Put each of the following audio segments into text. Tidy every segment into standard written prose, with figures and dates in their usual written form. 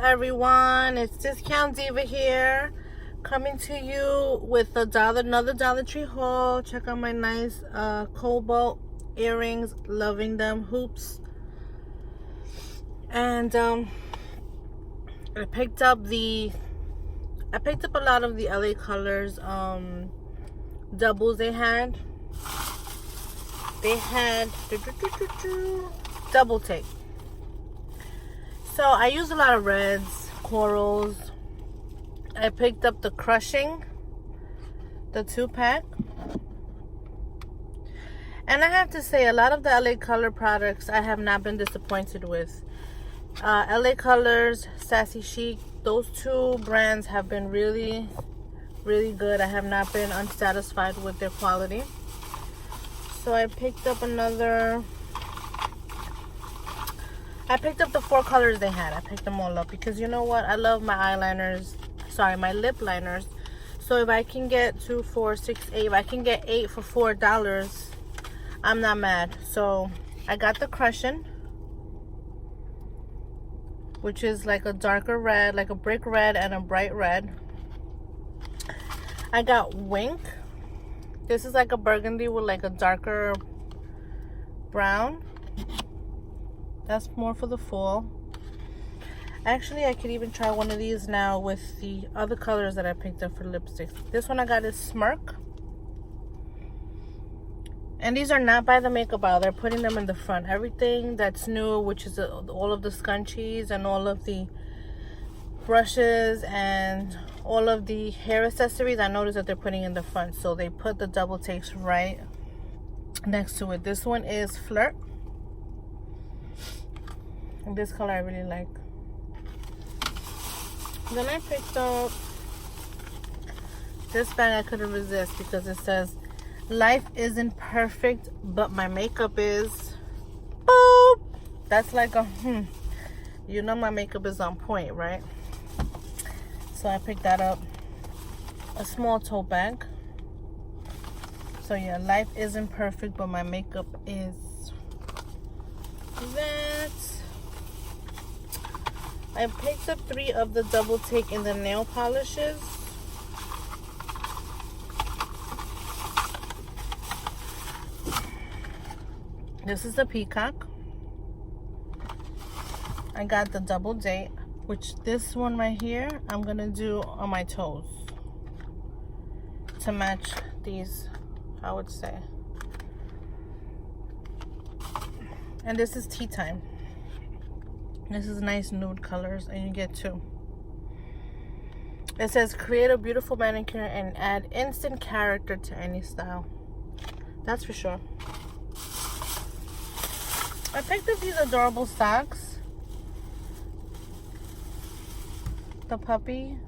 everyone, it's Discount Diva here, coming to you with another Dollar Tree haul. Check out my nice cobalt earrings, loving them, hoops. And I picked up a lot of the LA Colors doubles they had. They had double take. So I use a lot of reds, corals. I picked up the Crushing, the 2-pack. And I have to say, a lot of the LA Color products I have not been disappointed with. LA Colors, Sassy Chic, those two brands have been really, really good. I have not been unsatisfied with their quality. So I picked up the 4 colors they had. I picked them all up because you know what? I love my my lip liners. So if I can get 2, 4, 6, 8, if I can get 8 for $4, I'm not mad. So I got the Crushing, which is like a darker red, like a brick red and a bright red. I got Wink. This is like a burgundy with like a darker brown. That's more for the fall. Actually, I could even try one of these now with the other colors that I picked up for lipsticks. This one I got is Smirk. And these are not by the makeup aisle. They're putting them in the front. Everything that's new, which is all of the scunchies and all of the brushes and all of the hair accessories, I noticed that they're putting in the front. So they put the double takes right next to it. This one is Flirt. And this color I really like. Then I picked up this bag. I couldn't resist because it says, "Life isn't perfect, but my makeup is." Boop! That's like a you know my makeup is on point, right? So I picked that up. A small tote bag. So yeah, life isn't perfect, but my makeup is. That. I picked up 3 of the double take in the nail polishes. This is the Peacock. I got the double date, which this one right here, I'm gonna do on my toes to match these, I would say. And this is Tea Time. This is nice nude colors, and you get 2. It says, "Create a beautiful manicure and add instant character to any style." That's for sure. I picked up these adorable socks. The puppy.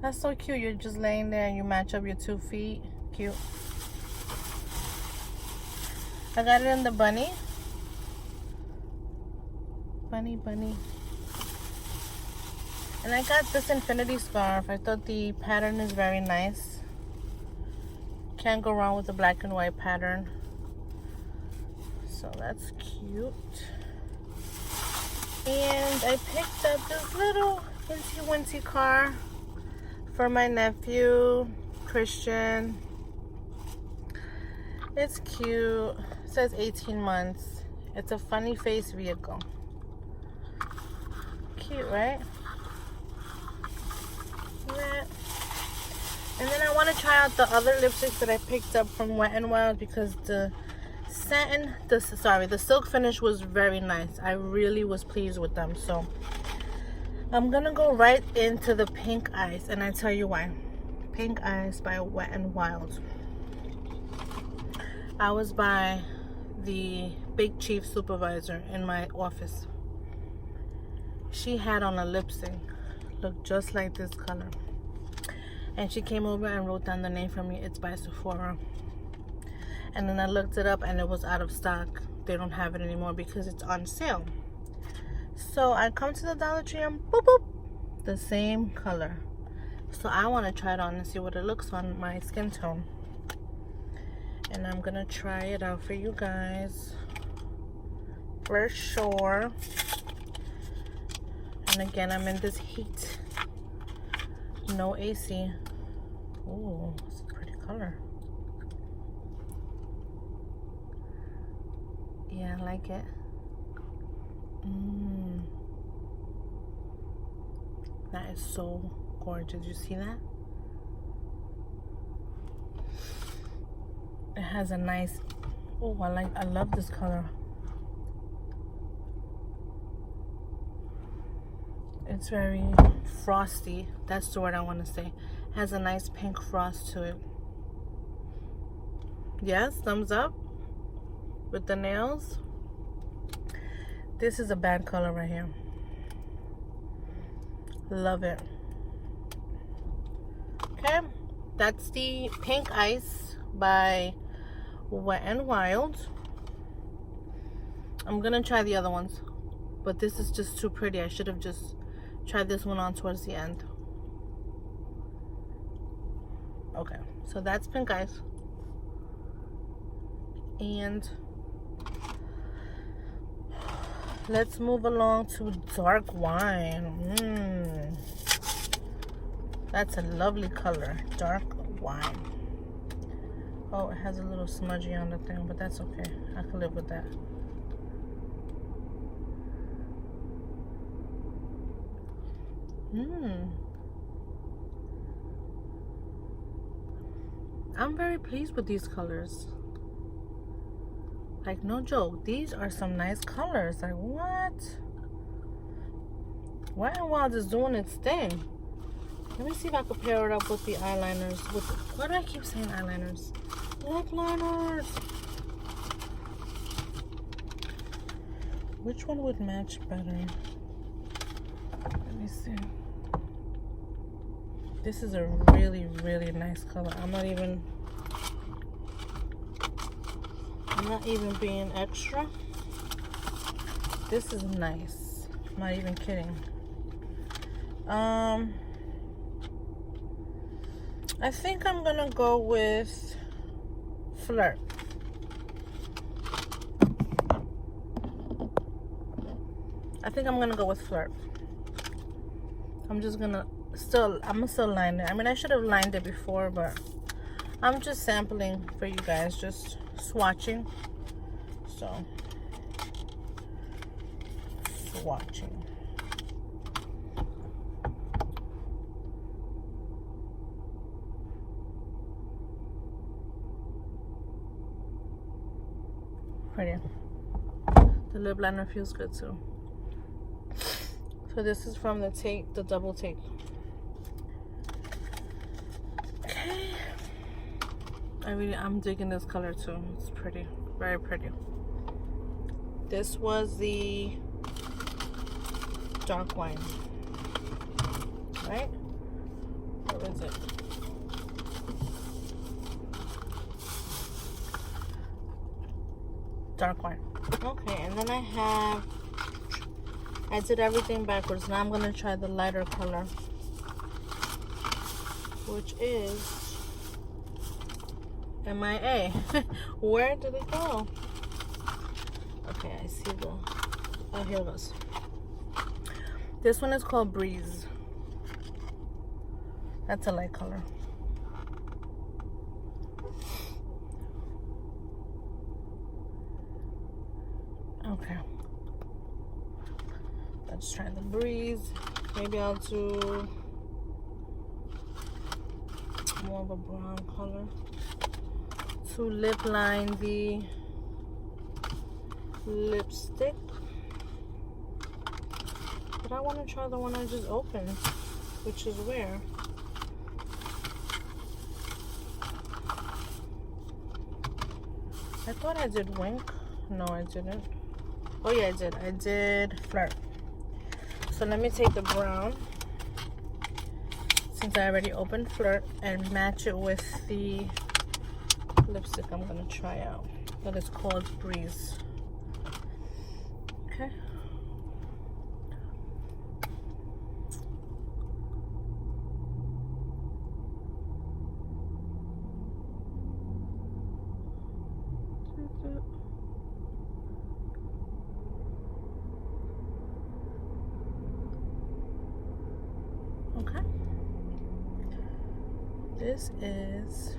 That's so cute. You're just laying there and you match up your 2 feet. Cute. I got it in the bunny. Bunny. And I got this infinity scarf. I thought the pattern is very nice. Can't go wrong with the black and white pattern. So that's cute. And I picked up this little wincy car for my nephew, Christian. It's cute. It says 18 months. It's a funny face vehicle. Cute, right? Yeah. And then I want to try out the other lipsticks that I picked up from Wet n Wild because the silk finish was very nice. I really was pleased with them. So I'm gonna go right into the Pink Eyes, and I tell you why. Pink Eyes by Wet n Wild. I was by the Big Chief supervisor in my office. She had on a lip sync, looked just like this color, and she came over and wrote down the name for me. It's by Sephora. And then I looked it up and it was out of stock. They don't have it anymore because it's on sale. So I come to the Dollar Tree and boop boop, the same color. So I want to try it on and see what it looks on my skin tone. And I'm gonna try it out for you guys for sure. And again, I'm in this heat. No AC. Oh, it's a pretty color. Yeah, I like it. That is so gorgeous. You see that? It has a nice, oh, I love this color. It's very frosty. That's the word I want to say. Has a nice pink frost to it. Yes, thumbs up with the nails. This is a bad color right here. Love it. Okay, that's the Pink Ice by Wet n Wild. I'm gonna try the other ones, but this is just too pretty. I should have just tried this one on towards the end. Okay, so that's Pink Ice. And let's move along to dark wine. That's a lovely color, dark wine. Oh, it has a little smudgy on the thing, but that's okay. I can live with that. I'm very pleased with these colors. Like, no joke, these are some nice colors. Like, what? Wet n Wild is doing its thing. Let me see if I can pair it up with the eyeliners. Why do I keep saying eyeliners? Lip liners. Which one would match better? Let me see. This is a really, really nice color. I'm not even being extra. This is nice. I'm not even kidding. I think I'm gonna go with Flirt. I'm gonna still line it. I mean, I should have lined it before, but I'm just sampling for you guys, just swatching. So, swatching. Pretty. The lip liner feels good too. So this is from the double take. Okay. I'm digging this color too. It's pretty, very pretty. This was the dark wine, right? What is it? Dark wine. Okay, and then I did everything backwards. Now I'm gonna try the lighter color, which is MIA. Where did it go? Okay, I see oh, here it goes. This one is called Breeze. That's a light color. Okay. Let's try the Breeze. Maybe I'll do more of a brown color to lip line the lipstick. But I want to try the one I just opened, which is where? I thought I did Wink. No, I didn't. Oh yeah, I did Flirt. So let me take the brown, since I already opened Flirt, and match it with the lipstick I'm gonna try out. That is called Breeze. Okay. This is,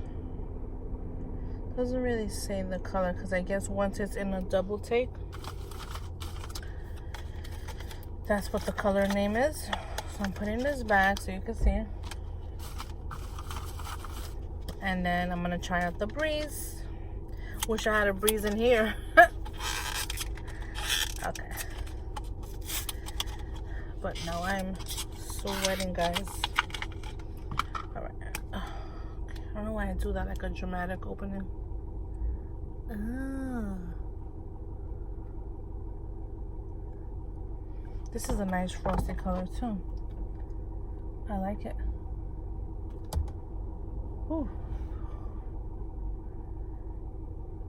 doesn't really say the color because I guess once it's in a double take, that's what the color name is. So I'm putting this back so you can see. And then I'm gonna try out the Breeze. Wish I had a Breeze in here. Okay. But no, I'm sweating, guys. Alright. I don't know why I do that, like a dramatic opening. This is a nice frosty color too. I like it. Ooh.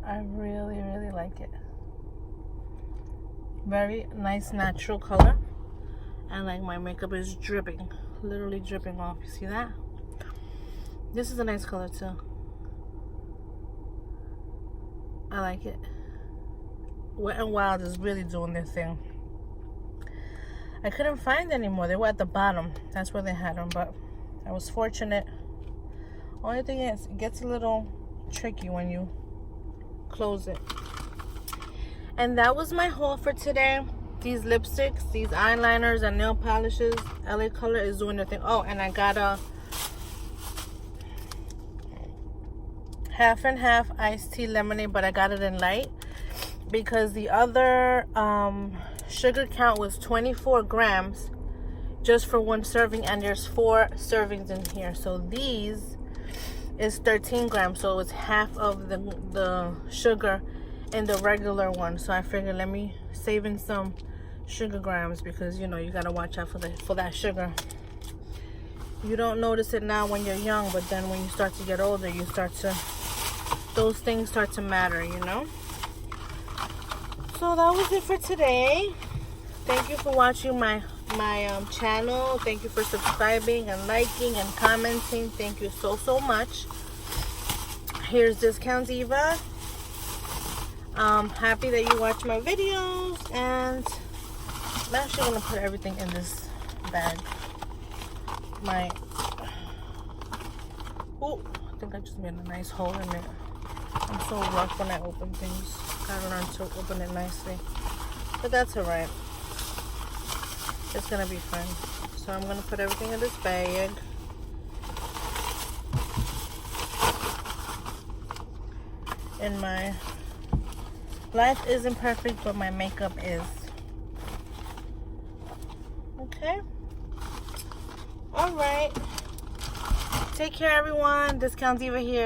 I really, really like it. Very nice natural color. And like my makeup is dripping. Literally dripping off. You see that? This is a nice color too. I like it. Wet n Wild is really doing their thing. I couldn't find any more. They were at the bottom. That's where they had them, but I was fortunate. Only thing is, it gets a little tricky when you close it. And that was my haul for today. These lipsticks, these eyeliners, and nail polishes. LA Color is doing their thing. Oh, and I got a half and half iced tea lemonade, but I got it in light because the other sugar count was 24 grams just for one serving, and there's 4 servings in here. So these is 13 grams, so it's half of the sugar in the regular one. So I figured let me save in some sugar grams because you know you gotta watch out for that sugar. You don't notice it now when you're young, but then when you start to get older, those things start to matter, you know. So that was it for today. Thank you for watching my channel. Thank you for subscribing and liking and commenting. Thank you so much. Here's Discount Diva. Happy that you watch my videos, and I'm actually gonna put everything in this bag. Oh, I think I just made a nice hole in it. I'm so rough when I open things. Gotta learn to open it nicely, but that's alright. It's gonna be fun. So I'm gonna put everything in this bag. And my life isn't perfect, but my makeup is. Okay. Alright. Take care, everyone. Discount Diva here.